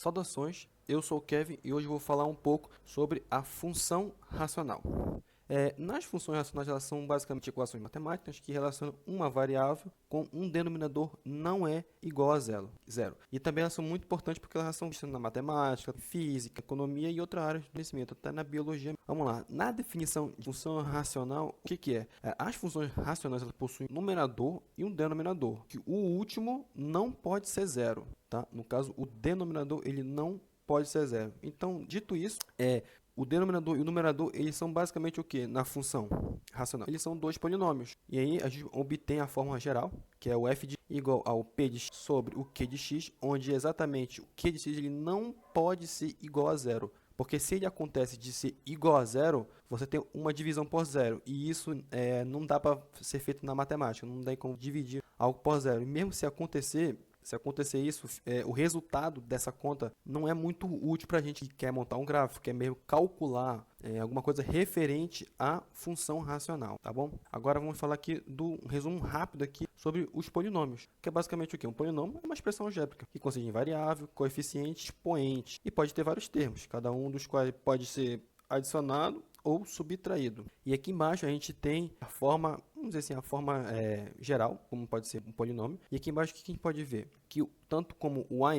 Saudações, eu sou o Kevin e hoje vou falar um pouco sobre a função racional. Nas funções racionais, elas são basicamente equações matemáticas que relacionam uma variável com um denominador não é igual a zero. E também elas são muito importantes porque elas são vistas na matemática, física, economia e outras áreas do conhecimento, até na biologia. Vamos lá, na definição de função racional, o que é? As funções racionais elas possuem um numerador e um denominador, que o último não pode ser zero. Tá? No caso, o denominador ele não pode ser zero. Então, dito isso, o denominador e o numerador, eles são basicamente o que na função racional? Eles são dois polinômios. E aí a gente obtém a fórmula geral, que é o f de igual ao p de x sobre o q de x, onde exatamente o q de x ele não pode ser igual a zero. Porque se ele acontece de ser igual a zero, você tem uma divisão por zero. E isso não dá para ser feito na matemática, não dá como dividir algo por zero. E mesmo se acontecer isso, o resultado dessa conta não é muito útil para a gente que quer montar um gráfico, quer mesmo calcular alguma coisa referente à função racional, tá bom? Agora vamos falar aqui do resumo rápido aqui sobre os polinômios, que é basicamente o quê? Um polinômio é uma expressão algébrica que consiste em variável, coeficiente, expoente e pode ter vários termos, cada um dos quais pode ser adicionado ou subtraído. E aqui embaixo a gente tem a forma, vamos dizer assim, a forma geral, como pode ser um polinômio. E aqui embaixo o que a gente pode ver? Que tanto como o an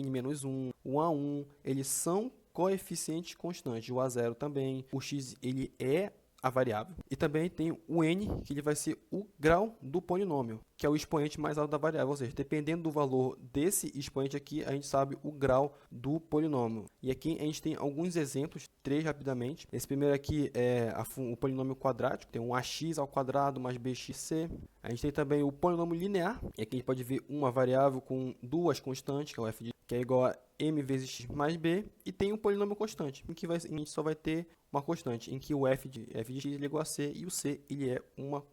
menos 1, o a1, eles são coeficientes constantes. O a0 também, o x ele é a variável. E também tem o n, que ele vai ser o grau do polinômio, que é o expoente mais alto da variável. Ou seja, dependendo do valor desse expoente aqui, a gente sabe o grau do polinômio. E aqui a gente tem alguns exemplos, três rapidamente. Esse primeiro aqui é o polinômio quadrático, tem um ax ao quadrado mais bxc. A gente tem também o polinômio linear, e aqui a gente pode ver uma variável com duas constantes, que é o f de que é igual a m vezes x mais b, e tem um polinômio constante, em que a gente só vai ter uma constante, em que o f de x ele é igual a c e o c ele é uma.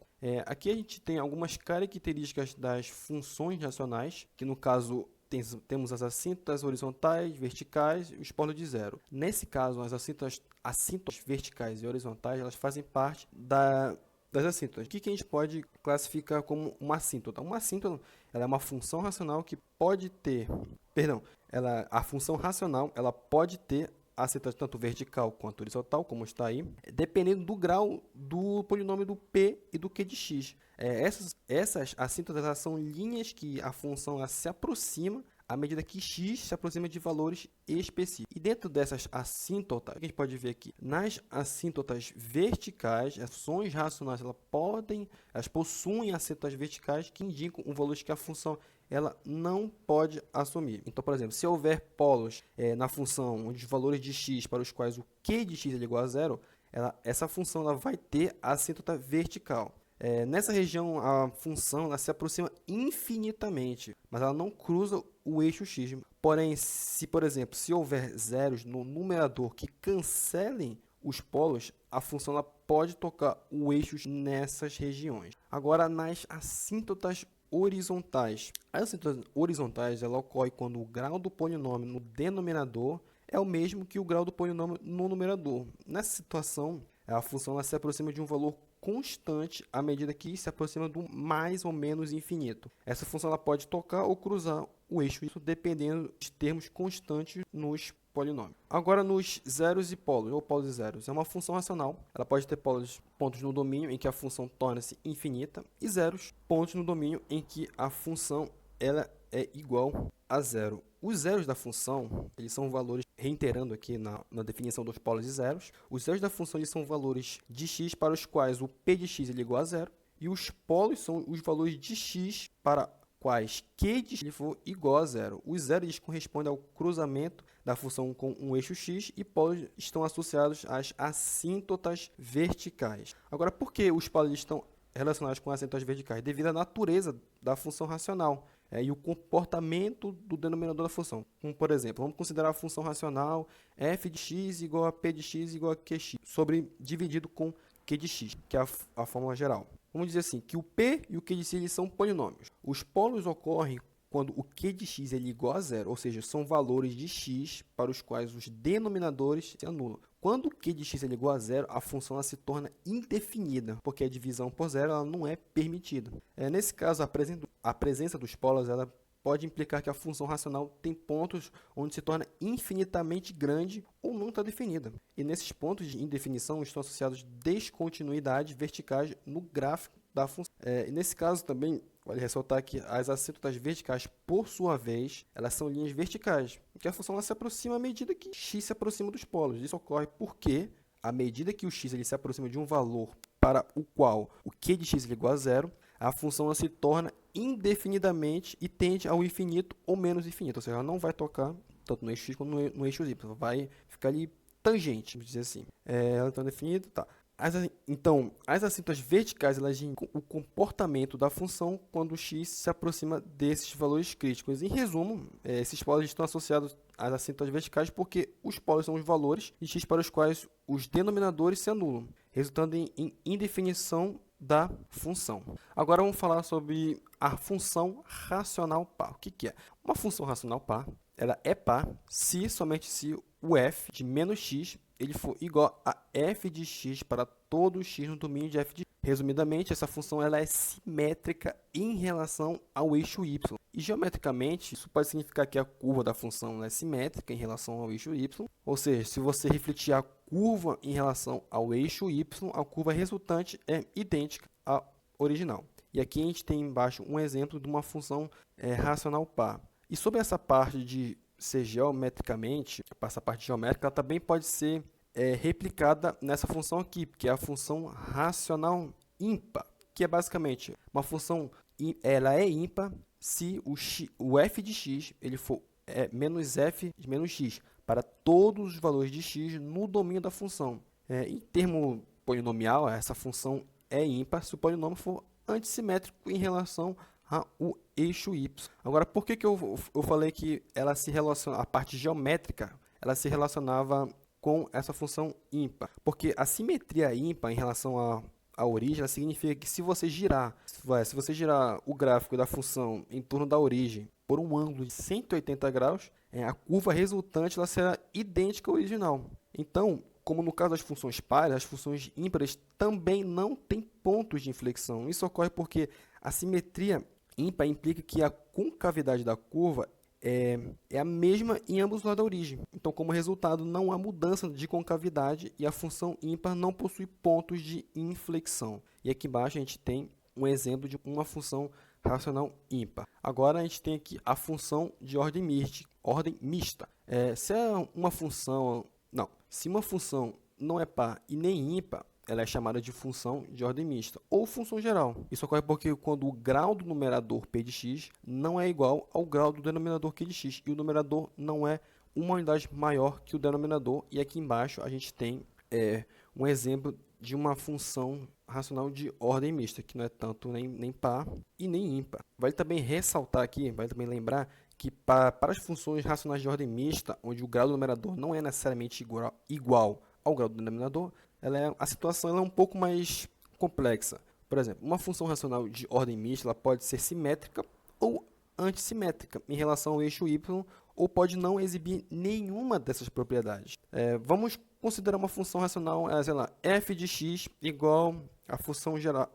Aqui a gente tem algumas características das funções racionais, que no caso temos as assíntotas horizontais, verticais e os polos de zero. Nesse caso, as assíntotas verticais e horizontais elas fazem parte das assíntotas. O que a gente pode classificar como uma assíntota? Uma assíntota ela é uma função racional que pode ter, a função racional ela pode ter assíntota tanto vertical quanto horizontal, como está aí, dependendo do grau do polinômio do p e do q de x. Essas assíntotas elas são linhas que a função ela se aproxima à medida que x se aproxima de valores específicos. E dentro dessas assíntotas, a gente pode ver aqui, nas assíntotas verticais, as funções racionais elas possuem assíntotas verticais que indicam um valor que a função ela não pode assumir. Então, por exemplo, se houver polos na função onde os valores de x para os quais o q de x é igual a zero, essa função ela vai ter a assíntota vertical. Nessa região, a função ela se aproxima infinitamente, mas ela não cruza o eixo x. Porém, por exemplo, se houver zeros no numerador que cancelem os polos, a função ela pode tocar o eixo nessas regiões. Agora, nas assíntotas horizontais. As assíntotas horizontais ela ocorre quando o grau do polinômio no denominador é o mesmo que o grau do polinômio no numerador. Nessa situação, a função ela se aproxima de um valor constante à medida que se aproxima do mais ou menos infinito. Essa função ela pode tocar ou cruzar o eixo, isso dependendo de termos constantes nos polinômios. Agora, nos zeros e polos, ou polos e zeros, é uma função racional. Ela pode ter pontos no domínio em que a função torna-se infinita e zeros, pontos no domínio em que a função ela é igual a zero. Os zeros da função, eles são valores, reiterando aqui na definição dos polos e zeros, os zeros da função eles são valores de x para os quais o p de x ele é igual a zero, e os polos são os valores de x para quais q de x for igual a zero. Os zeros correspondem ao cruzamento da função com um eixo x e polos estão associados às assíntotas verticais. Agora, por que os polos estão relacionados com as assíntotas verticais? Devido à natureza da função racional e o comportamento do denominador da função. Como, por exemplo, vamos considerar a função racional f de x igual a p de x igual a qx, dividido com q de x, que é a fórmula geral. Vamos dizer assim, que o p e o q de x eles são polinômios. Os polos ocorrem quando o q de x é igual a zero, ou seja, são valores de x para os quais os denominadores se anulam. Quando o q de x é igual a zero, a função ela se torna indefinida, porque a divisão por zero ela não é permitida. Nesse caso, a presença dos polos ela pode implicar que a função racional tem pontos onde se torna infinitamente grande ou não está definida. E nesses pontos de indefinição estão associados descontinuidades verticais no gráfico da função. E nesse caso também, vale ressaltar que as assíntotas verticais, por sua vez, elas são linhas verticais, porque a função ela se aproxima à medida que x se aproxima dos polos. Isso ocorre porque, à medida que o x ele se aproxima de um valor para o qual o q de x é igual a zero, a função ela se torna indefinidamente e tende ao infinito ou menos infinito. Ou seja, ela não vai tocar tanto no eixo x quanto no eixo y. Vai ficar ali tangente, vamos dizer assim. Ela está definida, tá. Então, as assíntotas verticais elas indicam o comportamento da função quando o x se aproxima desses valores críticos. Em resumo, esses polos estão associados às assíntotas verticais porque os polos são os valores de x para os quais os denominadores se anulam, resultando em indefinição da função. Agora vamos falar sobre a função racional par. O que é? Uma função racional par, ela é par se somente se o f de menos x ele for igual a f de x para todo x no domínio de f de x. Resumidamente, essa função ela é simétrica em relação ao eixo y. E geometricamente, isso pode significar que a curva da função é simétrica em relação ao eixo y. Ou seja, se você refletir a curva em relação ao eixo y, a curva resultante é idêntica à original. E aqui a gente tem embaixo um exemplo de uma função racional par. E sobre essa parte de ser geometricamente, essa parte geométrica, ela também pode ser replicada nessa função aqui, que é a função racional ímpar, que é basicamente uma função, ela é ímpar se o f de x ele for menos f de menos x para todos os valores de x no domínio da função. Em termo polinomial, essa função é ímpar se o polinômio for antissimétrico em relação ao eixo y. Agora, por que eu falei que ela se relaciona, a parte geométrica, ela se relacionava com essa função ímpar? Porque a simetria ímpar em relação à origem, ela significa que se você girar o gráfico da função em torno da origem por um ângulo de 180 graus, a curva resultante ela será idêntica à original. Então, como no caso das funções pares, as funções ímpares também não têm pontos de inflexão. Isso ocorre porque a simetria ímpar implica que a concavidade da curva é a mesma em ambos os lados da origem. Então, como resultado, não há mudança de concavidade e a função ímpar não possui pontos de inflexão. E aqui embaixo a gente tem um exemplo de uma função racional ímpar. Agora a gente tem aqui a função de ordem mista. Se uma função não é par e nem ímpar, ela é chamada de função de ordem mista, ou função geral. Isso ocorre porque quando o grau do numerador p de x não é igual ao grau do denominador q de x, e o numerador não é uma unidade maior que o denominador. E aqui embaixo a gente tem um exemplo de uma função racional de ordem mista, que não é tanto nem par e nem ímpar. Vale também ressaltar aqui, vale também lembrar que para as funções racionais de ordem mista, onde o grau do numerador não é necessariamente igual ao grau do denominador, a situação é um pouco mais complexa. Por exemplo, uma função racional de ordem mista ela pode ser simétrica ou antissimétrica em relação ao eixo y, ou pode não exibir nenhuma dessas propriedades. Vamos considerar uma função racional, f de x igual a função geral,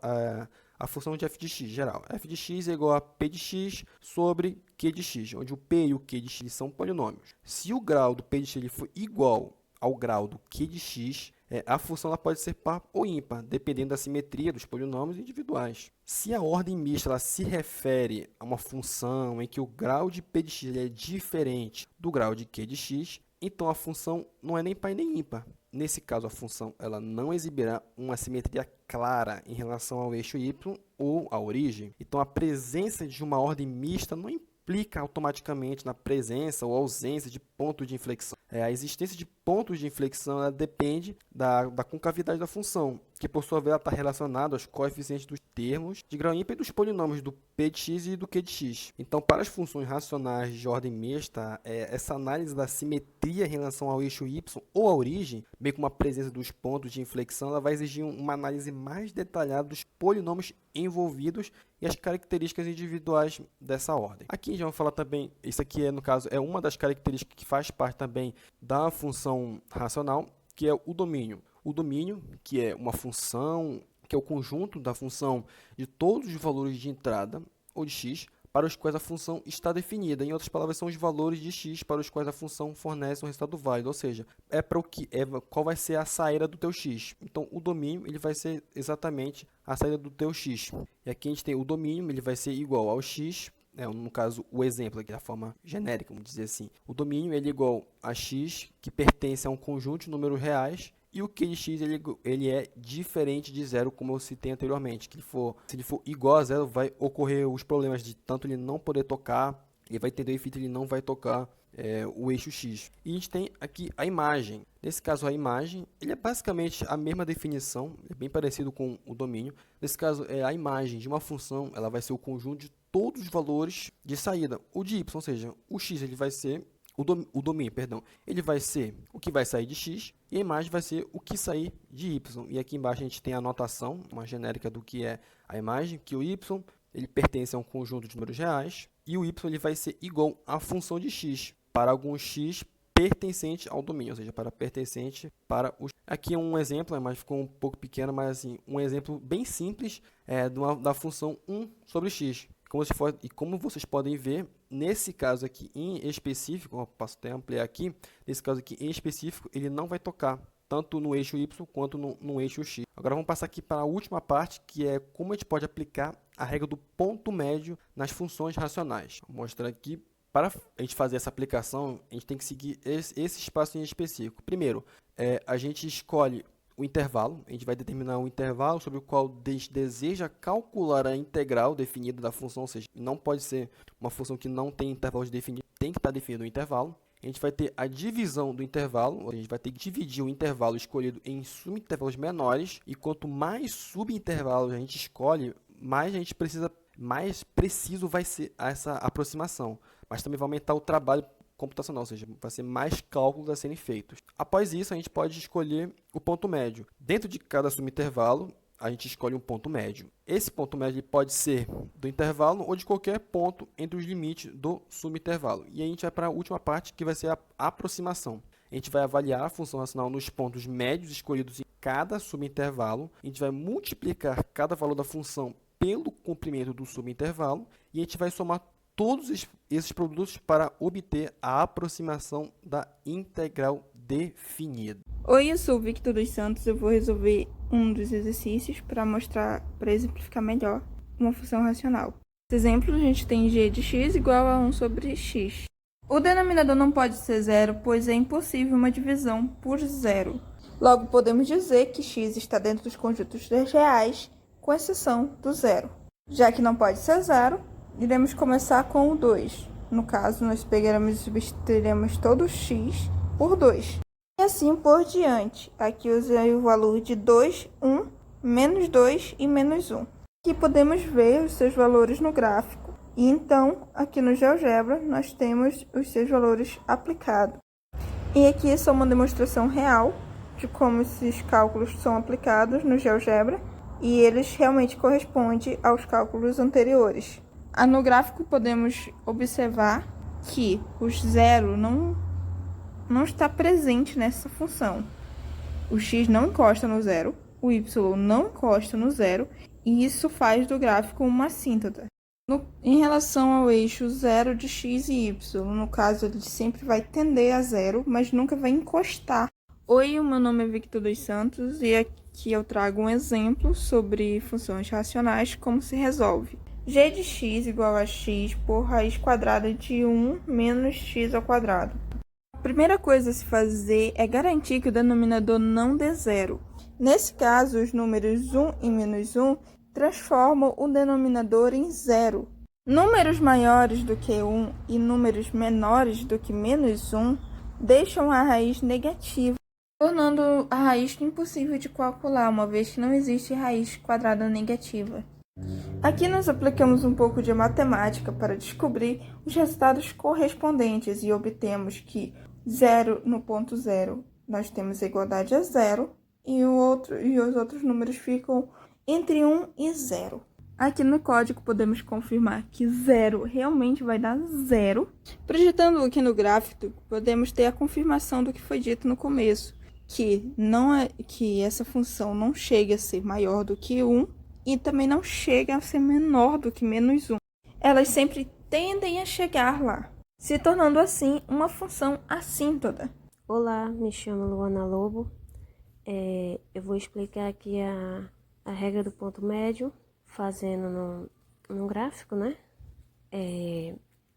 a função de f de x geral. F de x é igual a p de x sobre q de x, onde o p e o q de x são polinômios. Se o grau do p de x for igual ao grau do q de x, a função ela pode ser par ou ímpar, dependendo da simetria dos polinômios individuais. Se a ordem mista ela se refere a uma função em que o grau de p de x é diferente do grau de q de x, então a função não é nem par nem ímpar. Nesse caso, a função ela não exibirá uma simetria clara em relação ao eixo y ou à origem. Então, a presença de uma ordem mista não implica automaticamente na presença ou ausência de pontos de inflexão. A existência de pontos de inflexão ela depende da concavidade da função, que por sua vez está relacionada aos coeficientes dos termos de grau ímpar e dos polinômios do p de x e do q de x. Então, para as funções racionais de ordem mista, essa análise da simetria em relação ao eixo y ou à origem, bem como a presença dos pontos de inflexão, ela vai exigir uma análise mais detalhada dos polinômios envolvidos e as características individuais dessa ordem. Aqui já vamos falar também, isso aqui no caso é uma das características que faz parte também da função racional, que é o domínio. O domínio, que é uma função, que é o conjunto da função de todos os valores de entrada ou de x para os quais a função está definida. Em outras palavras, são os valores de x para os quais a função fornece um resultado válido, ou seja, qual vai ser a saída do teu x. Então, o domínio ele vai ser exatamente a saída do teu x. E aqui a gente tem o domínio, ele vai ser igual ao x, no caso, o exemplo aqui da forma genérica, vamos dizer assim. O domínio ele é igual a x, que pertence a um conjunto de números reais, e o q de x ele é diferente de zero, como eu citei anteriormente. Se ele for igual a zero, vai ocorrer os problemas de tanto ele não poder tocar, ele vai ter o efeito, ele não vai tocar o eixo x. E a gente tem aqui a imagem. Nesse caso, a imagem ele é basicamente a mesma definição, é bem parecido com o domínio. Nesse caso, a imagem de uma função ela vai ser o conjunto de todos os valores de saída, o de y, ou seja, o x ele vai ser o domínio, perdão, ele vai ser o que vai sair de x e a imagem vai ser o que sair de y. E aqui embaixo a gente tem a anotação, uma genérica do que é a imagem, que o y ele pertence a um conjunto de números reais e o y ele vai ser igual à função de x para algum x pertencente ao domínio, ou seja, pertencente para o... Aqui é um exemplo, a imagem ficou um pouco pequena, mas assim, um exemplo bem simples da função 1 sobre x. Como vocês podem ver, nesse caso aqui em específico, eu posso até ampliar aqui, nesse caso aqui em específico, ele não vai tocar tanto no eixo y quanto no eixo x. Agora vamos passar aqui para a última parte, que é como a gente pode aplicar a regra do ponto médio nas funções racionais. Vou mostrar aqui, para a gente fazer essa aplicação, a gente tem que seguir esse espaço em específico. Primeiro, a gente escolhe o intervalo, a gente vai determinar um intervalo sobre o qual deseja calcular a integral definida da função, ou seja, não pode ser uma função que não tem intervalo definido, tem que estar definido o intervalo. A gente vai ter a divisão do intervalo, a gente vai ter que dividir o intervalo escolhido em subintervalos menores, e quanto mais subintervalos a gente escolhe, mais preciso vai ser essa aproximação, mas também vai aumentar o trabalho computacional, ou seja, vai ser mais cálculos a serem feitos. Após isso, a gente pode escolher o ponto médio. Dentro de cada subintervalo, a gente escolhe um ponto médio. Esse ponto médio pode ser do intervalo ou de qualquer ponto entre os limites do subintervalo. E aí a gente vai para a última parte, que vai ser a aproximação. A gente vai avaliar a função racional nos pontos médios escolhidos em cada subintervalo. A gente vai multiplicar cada valor da função pelo comprimento do subintervalo e a gente vai somar todos esses produtos para obter a aproximação da integral definida. Oi, eu sou o Victor dos Santos. Eu vou resolver um dos exercícios para exemplificar melhor uma função racional. Nesse exemplo, a gente tem g de x igual a 1 sobre x. O denominador não pode ser zero, pois é impossível uma divisão por zero. Logo, podemos dizer que x está dentro dos conjuntos reais, com exceção do zero. Já que não pode ser zero, iremos começar com o 2. No caso, nós pegaremos e substituiremos todo x por 2. E assim por diante. Aqui usei o valor de 2, 1, menos 2 e menos 1. Aqui podemos ver os seus valores no gráfico. E então, aqui no GeoGebra, nós temos os seus valores aplicados. E aqui é só uma demonstração real de como esses cálculos são aplicados no GeoGebra. E eles realmente correspondem aos cálculos anteriores. No gráfico podemos observar que o zero não está presente nessa função. O x não encosta no zero, o y não encosta no zero, e isso faz do gráfico uma assíntota. Em relação ao eixo zero de x e y, no caso ele sempre vai tender a zero, mas nunca vai encostar. Oi, o meu nome é Victor dos Santos e aqui eu trago um exemplo sobre funções racionais, como se resolve. G de x igual a x por raiz quadrada de 1 menos x ao quadrado. A primeira coisa a se fazer é garantir que o denominador não dê zero. Nesse caso, os números 1 e menos 1 transformam o denominador em zero. Números maiores do que 1 e números menores do que menos 1 deixam a raiz negativa, tornando a raiz impossível de calcular, uma vez que não existe raiz quadrada negativa. Aqui nós aplicamos um pouco de matemática para descobrir os resultados correspondentes e obtemos que 0 no ponto 0 nós temos a igualdade a 0 e os outros números ficam entre 1 e 0. Aqui no código podemos confirmar que 0 realmente vai dar 0. Projetando aqui no gráfico, podemos ter a confirmação do que foi dito no começo, que essa função não chega a ser maior do que 1 e também não chega a ser menor do que menos 1. elas sempre tendem a chegar lá, se tornando assim uma função assíntota. Olá, me chamo Luana Lobo. Eu vou explicar aqui a regra do ponto médio, fazendo no gráfico, né?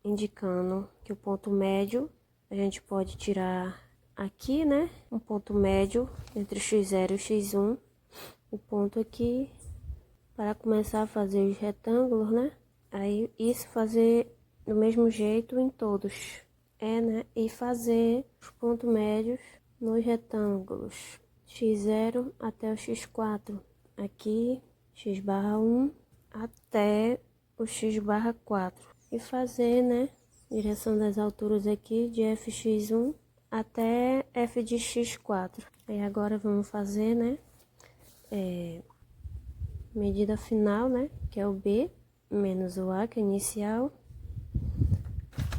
Indicando que o ponto médio a gente pode tirar aqui, né? Um ponto médio entre o x0 e o x1. O ponto aqui para começar a fazer os retângulos, né? Aí isso fazer do mesmo jeito em todos, né? E fazer os pontos médios nos retângulos x0 até o x4. Aqui x/1 até o x/4. E fazer, né? Direção das alturas aqui de fx1 até f de x4. Aí agora vamos fazer, né? Medida final, né? Que é o B menos o A, que é inicial,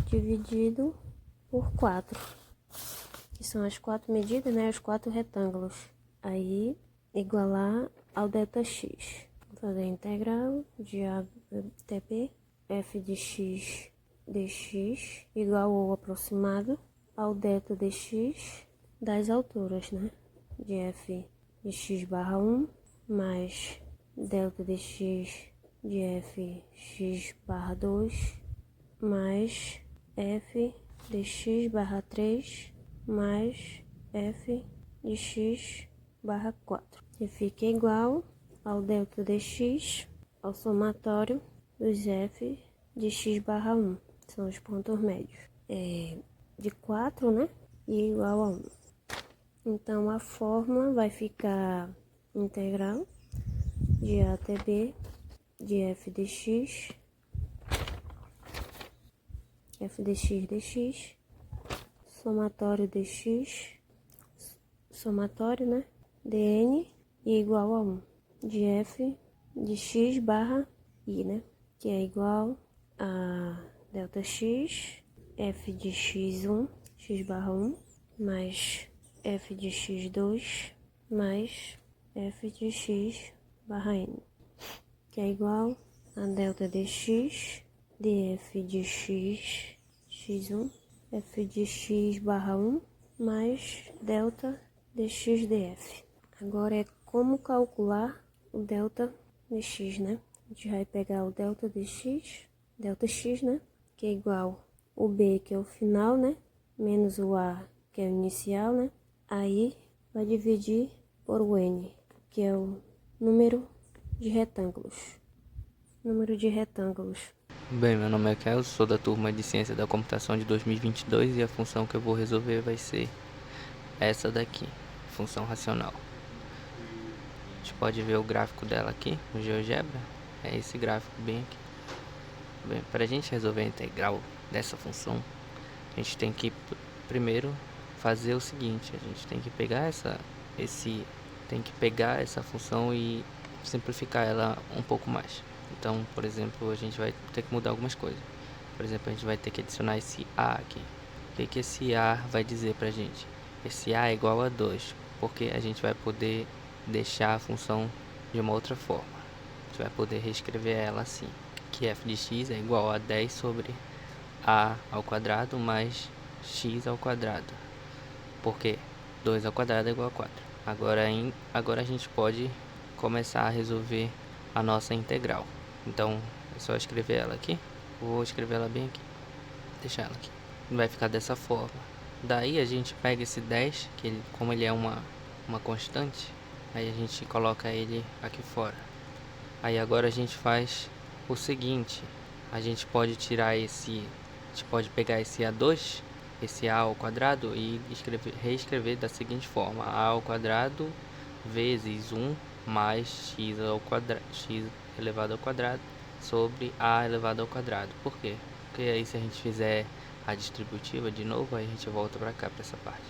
dividido por 4. Que são as 4 medidas, né? Os 4 retângulos. Aí, igualar ao ΔX. Vou fazer a integral de A até B, f de x dx igual ao aproximado ao Δdx das alturas, né? De f de x/1 mais Δdx de f x/2 mais f de x/3 mais f de x/4. E fica igual ao ΔdX, ao somatório dos f de x/1. São os pontos médios. De 4, né? E igual a 1. Então, a fórmula vai ficar integral de A até B de f de x dx, somatório dx, somatório, né? dn e igual a 1 de f de x/i, né? Que é igual a ΔX, f de x1, x/1, mais f de x2, mais f de x/n, que é igual a ΔdX de f de x, x1, f de x/1, mais ΔdX df. Agora é como calcular o ΔdX, né? A gente vai pegar o ΔdX, né? Que é igual o B, que é o final, né? Menos o A, que é o inicial, né? Aí vai dividir por o N, que é o número de retângulos. Bem, meu nome é Kelso, sou da turma de Ciência da Computação de 2022 e a função que eu vou resolver vai ser essa daqui, função racional. A gente pode ver o gráfico dela aqui no GeoGebra, é esse gráfico bem aqui. Bem, para a gente resolver a integral dessa função, a gente tem que primeiro fazer o seguinte: a gente tem que pegar essa função e simplificar ela um pouco mais. Então, por exemplo, a gente vai ter que mudar algumas coisas. Por exemplo, a gente vai ter que adicionar esse A aqui. O que esse A vai dizer pra gente? Esse A é igual a 2, porque a gente vai poder deixar a função de uma outra forma. A gente vai poder reescrever ela assim, que f de x é igual a 10 sobre a ao quadrado mais x ao quadrado. Porque 2 ao quadrado é igual a 4. Agora a gente pode começar a resolver a nossa integral. Então, é só escrever ela aqui. Vou escrever ela bem aqui. Deixar ela aqui. Vai ficar dessa forma. Daí a gente pega esse 10, que como ele é uma constante, aí a gente coloca ele aqui fora. Aí agora a gente faz o seguinte: a gente pode pegar esse A2, esse A ao quadrado, e reescrever da seguinte forma: A ao quadrado vezes 1 mais x elevado ao quadrado sobre A elevado ao quadrado. Por quê? Porque aí, se a gente fizer a distributiva de novo, aí a gente volta para cá, para essa parte.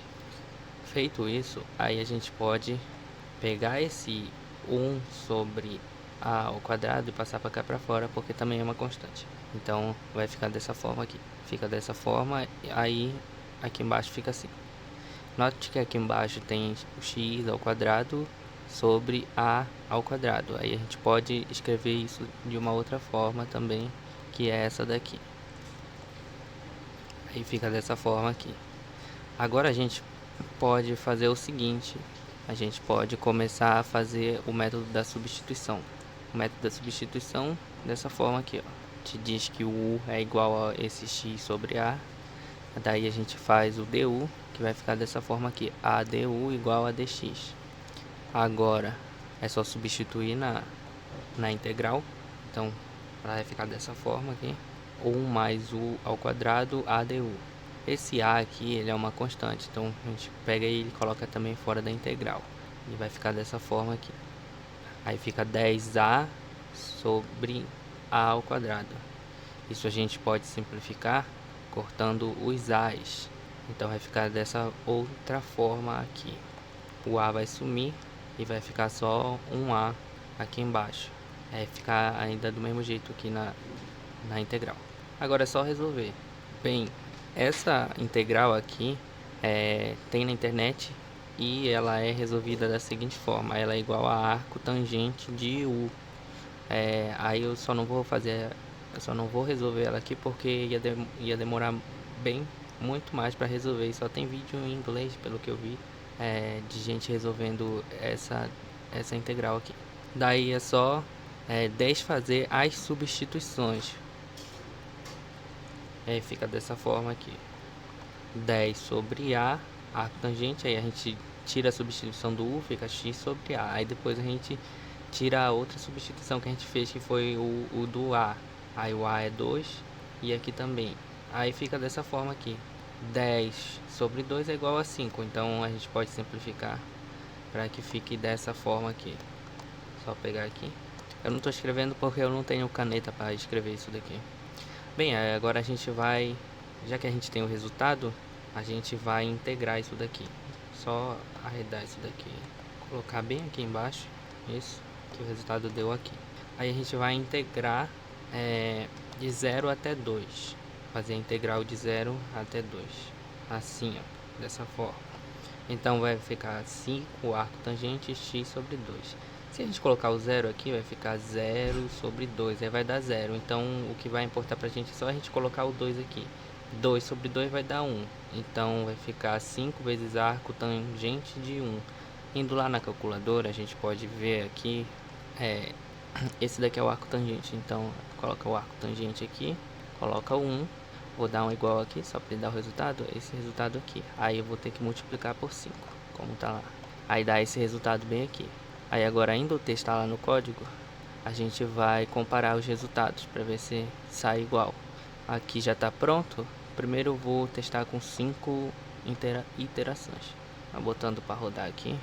Feito isso, aí a gente pode pegar esse 1 sobre A ao quadrado e passar para cá para fora, porque também é uma constante. Então vai ficar dessa forma aqui. Fica dessa forma, aí aqui embaixo fica assim. Note que aqui embaixo tem o x ao quadrado sobre A ao quadrado. Aí a gente pode escrever isso de uma outra forma também, que é essa daqui. Aí fica dessa forma aqui. Agora a gente pode fazer o seguinte, a gente pode começar a fazer o método da substituição. O método da substituição dessa forma aqui, ó. Te diz que o U é igual a esse X sobre A. Daí a gente faz o DU, que vai ficar dessa forma aqui, ADU igual a DX. Agora é só substituir na integral, então vai ficar dessa forma aqui, 1 mais U ao quadrado ADU. Esse A aqui, ele é uma constante, então a gente pega ele e coloca também fora da integral. E vai ficar dessa forma aqui. Aí fica 10A sobre A ao quadrado. Isso a gente pode simplificar cortando os A's. Então vai ficar dessa outra forma aqui. O A vai sumir e vai ficar só um A aqui embaixo. É ficar ainda do mesmo jeito aqui na integral. Agora é só resolver. Bem, essa integral aqui tem na internet e ela é resolvida da seguinte forma. Ela é igual a arco tangente de U. Aí eu só não vou resolver ela aqui porque ia demorar muito mais para resolver. E só tem vídeo em inglês, pelo que eu vi, de gente resolvendo essa integral aqui. Daí é só desfazer as substituições. Fica dessa forma aqui. 10 sobre A, arco tangente, aí a gente tira a substituição do U, fica X sobre A. Aí depois a gente tira a outra substituição que a gente fez, que foi o do A. Aí o A é 2 e aqui também. Aí fica dessa forma aqui. 10 sobre 2 é igual a 5, então a gente pode simplificar para que fique dessa forma aqui. Só pegar aqui. Eu não estou escrevendo porque eu não tenho caneta para escrever isso daqui. Bem, agora a gente vai, já que a gente tem o resultado, a gente vai integrar isso daqui. Só arredar isso daqui, colocar bem aqui embaixo, isso, que o resultado deu aqui. Aí a gente vai integrar de 0 até 2. Fazer a integral de 0 até 2. Assim, ó, dessa forma. Então vai ficar 5 arco tangente x sobre 2. Se a gente colocar o 0 aqui, vai ficar 0 sobre 2, aí vai dar 0. Então, o que vai importar pra gente é só a gente colocar o 2 aqui. 2 sobre 2 vai dar 1. Então, vai ficar 5 vezes arco tangente de 1. Indo lá na calculadora, a gente pode ver aqui, esse daqui é o arco tangente. Então, coloca o arco tangente aqui, coloca o 1. Vou dar um igual aqui, só para ele dar o resultado, esse resultado aqui. Aí eu vou ter que multiplicar por 5, como tá lá. Aí dá esse resultado bem aqui. Aí agora, indo testar lá no código, a gente vai comparar os resultados para ver se sai igual. Aqui já está pronto. Primeiro eu vou testar com 5 iterações. Botando para rodar aqui.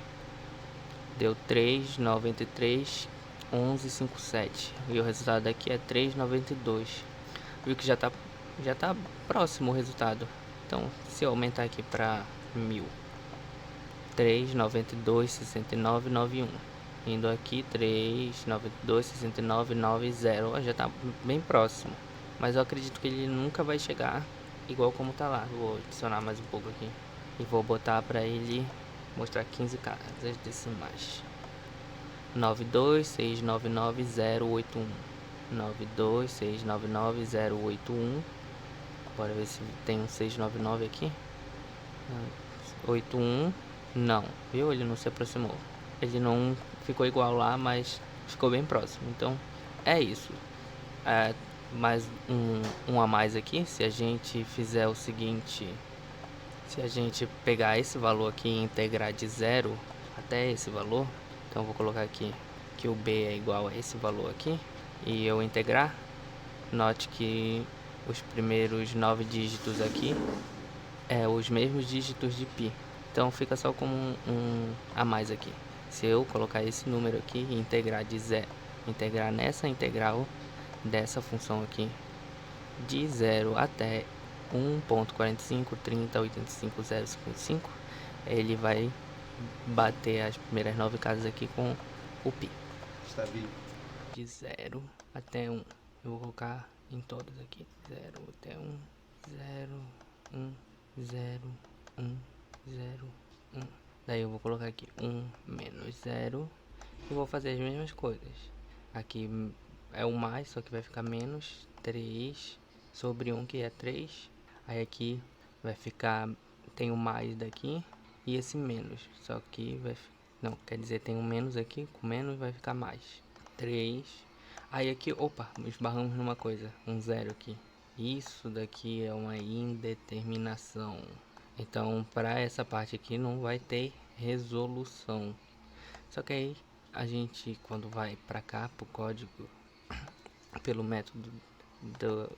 Deu 3,93, 11,57. E o resultado aqui é 3,92. Viu que já tá próximo o resultado. Então, se eu aumentar aqui para 1000. 3,92, 69, 91. Indo aqui 3, 92, 69, 90. Já tá bem próximo. Mas eu acredito que ele nunca vai chegar igual como tá lá. Vou adicionar mais um pouco aqui. E vou botar para ele mostrar 15 casas decimais. 926999081. 926999081. Bora ver se tem um 699 aqui. 81. Não, viu? Ele não se aproximou. Ele não ficou igual lá, mas ficou bem próximo. Então, é isso. Mais um a mais aqui. Se a gente fizer o seguinte, se a gente pegar esse valor aqui e integrar de 0 até esse valor, então eu vou colocar aqui que o B é igual a esse valor aqui, e eu integrar, note que os primeiros 9 dígitos aqui os mesmos dígitos de π. Então fica só como um a mais aqui. Se eu colocar esse número aqui e integrar de 0, integrar nessa integral dessa função aqui de 0 até 1.453085.055, ele vai bater as primeiras 9 casas aqui com o π. Está vivo. De 0 até 1. Eu vou colocar em todos aqui. 0 até 1, 0, 1, 0, 1, 0, 1. Daí eu vou colocar aqui 1 menos 0 e vou fazer as mesmas coisas. Aqui é o mais, só que vai ficar menos. 3 sobre 1, que é 3. Aí aqui vai ficar, tem o mais daqui e esse menos. Só que vai, não, quer dizer, tem um menos aqui, com menos vai ficar mais. 3. Aí aqui, opa, esbarramos numa coisa, um zero aqui. Isso daqui é uma indeterminação. Então, para essa parte aqui não vai ter resolução. Só que aí a gente, quando vai para cá, para o código, pelo método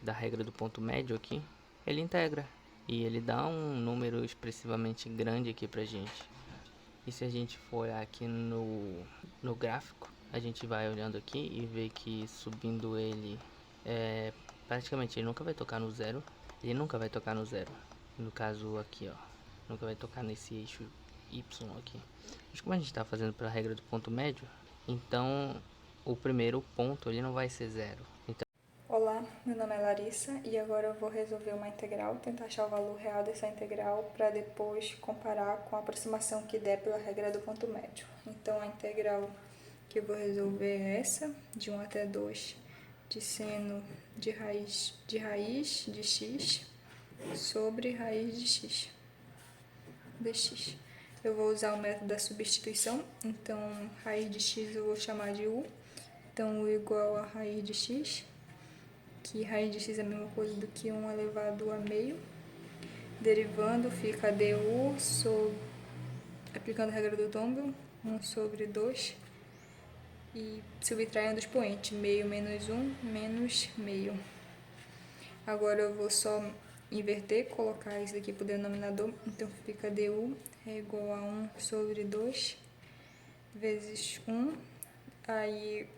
da regra do ponto médio aqui, ele integra e ele dá um número expressivamente grande aqui pra gente. E se a gente for olhar aqui no gráfico, a gente vai olhando aqui e vê que subindo ele, praticamente ele nunca vai tocar no zero. Ele nunca vai tocar no zero. No caso aqui, ó, nunca vai tocar nesse eixo Y aqui. Mas como a gente está fazendo pela regra do ponto médio, então o primeiro ponto ele não vai ser zero. Então, Olá, meu nome é Larissa e agora eu vou resolver uma integral, tentar achar o valor real dessa integral para depois comparar com a aproximação que der pela regra do ponto médio. Então a integral que eu vou resolver é essa, de 1 até 2, de seno de raiz de x sobre raiz de x, dx. Eu vou usar o método da substituição, então raiz de x eu vou chamar de u, então u igual a raiz de x, que raiz de x é a mesma coisa do que 1 elevado a meio. Derivando fica du, aplicando a regra do Thomson, 1 sobre 2. E subtraindo o expoente, meio menos 1 menos meio. Agora eu vou só inverter, colocar isso aqui para o denominador. Então fica du é igual a 1 sobre 2 vezes 1. Aí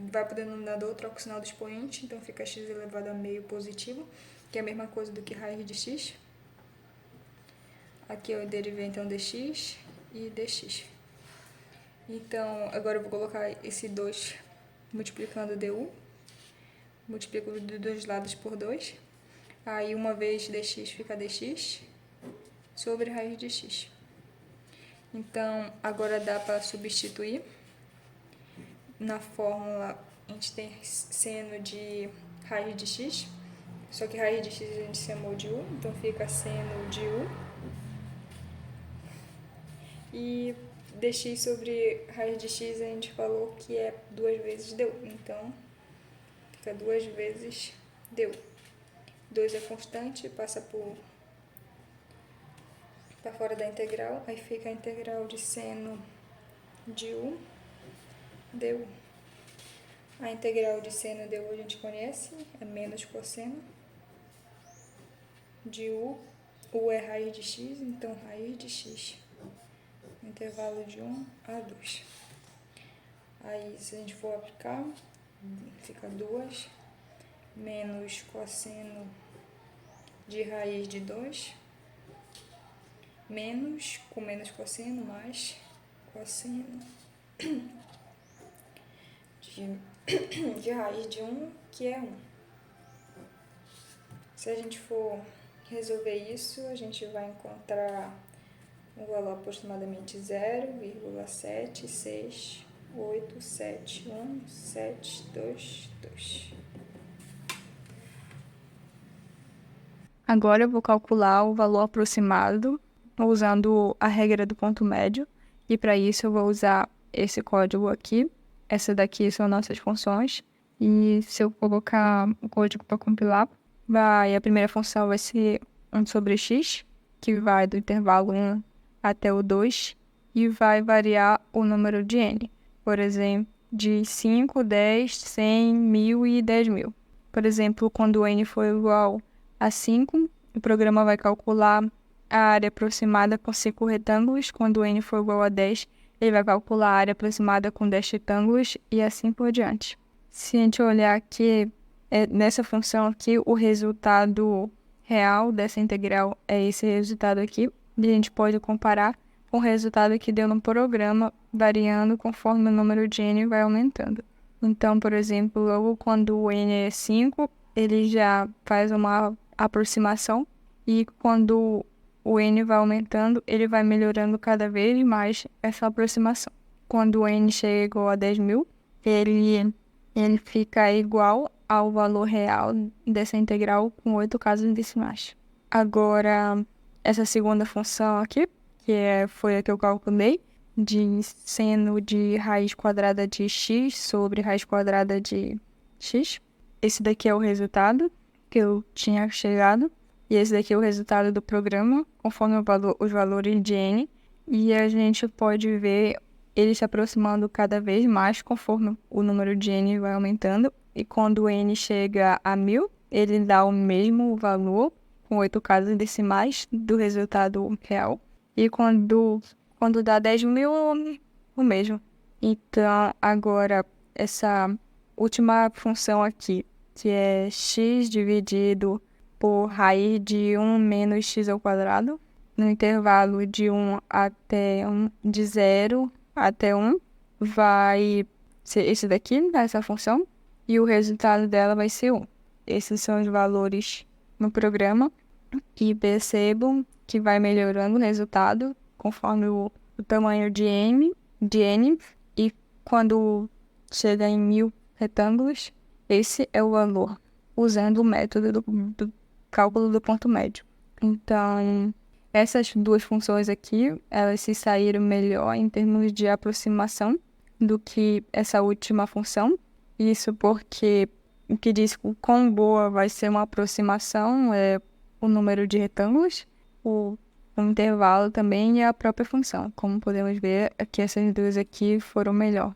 vai para o denominador, troca o sinal do expoente, então fica x elevado a meio positivo, que é a mesma coisa do que raiz de x. Aqui eu derivei então dx e dx. Então, agora eu vou colocar esse 2 multiplicando du, multiplico dos dois lados por 2, aí uma vez dx fica dx sobre raiz de x. Então, agora dá para substituir. Na fórmula, a gente tem seno de raiz de x, só que raiz de x a gente chamou de u, então fica seno de u. E dx sobre raiz de x a gente falou que é 2 vezes du, então fica 2 vezes du. 2 é constante, passa para fora da integral, aí fica a integral de seno de u du. A integral de seno de u a gente conhece, é menos cosseno de u. U é raiz de x, então raiz de x. Intervalo de 1 a 2. Aí, se a gente for aplicar, fica 2 menos cosseno de raiz de 2, menos, com menos cosseno, mais cosseno de raiz de 1, que é 1. Se a gente for resolver isso, a gente vai encontrar um valor aproximadamente 0,7687172. Agora eu vou calcular o valor aproximado usando a regra do ponto médio, e para isso eu vou usar esse código aqui. Essa daqui são nossas funções, e se eu colocar o código para compilar, a primeira função vai ser 1 sobre x, que vai do intervalo 1 até o 2, e vai variar o número de n, por exemplo, de 5, 10, 100, 1000 e 10.000. Por exemplo, quando n for igual a 5, o programa vai calcular a área aproximada com 5 retângulos. Quando n for igual a 10, ele vai calcular a área aproximada com 10 retângulos e assim por diante. Se a gente olhar aqui, nessa função aqui, o resultado real dessa integral é esse resultado aqui. E a gente pode comparar com o resultado que deu no programa, variando conforme o número de n vai aumentando. Então, por exemplo, logo quando o n é 5, ele já faz uma aproximação, e quando o n vai aumentando, ele vai melhorando cada vez mais essa aproximação. Quando o n chega igual a 10.000, ele fica igual ao valor real dessa integral com 8 casas decimais. Agora, essa segunda função aqui, foi a que eu calculei, de seno de raiz quadrada de x sobre raiz quadrada de x. Esse daqui é o resultado que eu tinha chegado. E esse daqui é o resultado do programa, conforme os valores de n. E a gente pode ver ele se aproximando cada vez mais conforme o número de n vai aumentando. E quando o n chega a 1000, ele dá o mesmo valor, com 8 casas decimais, do resultado real. E quando dá 10.000, o mesmo. Então, agora, essa última função aqui, que é x dividido por raiz de 1 menos x ao quadrado, no intervalo de 1 até 1, de 0 até 1, vai ser esse daqui, essa função, e o resultado dela vai ser 1. Esses são os valores no programa, e percebam que vai melhorando o resultado conforme o tamanho de n, e quando chega em 1000 retângulos, esse é o valor, usando o método do cálculo do ponto médio. Então, essas duas funções aqui, elas se saíram melhor em termos de aproximação do que essa última função. Isso porque o que diz o quão boa vai ser uma aproximação é o número de retângulos, o intervalo também e a própria função. Como podemos ver, aqui essas duas aqui foram melhor.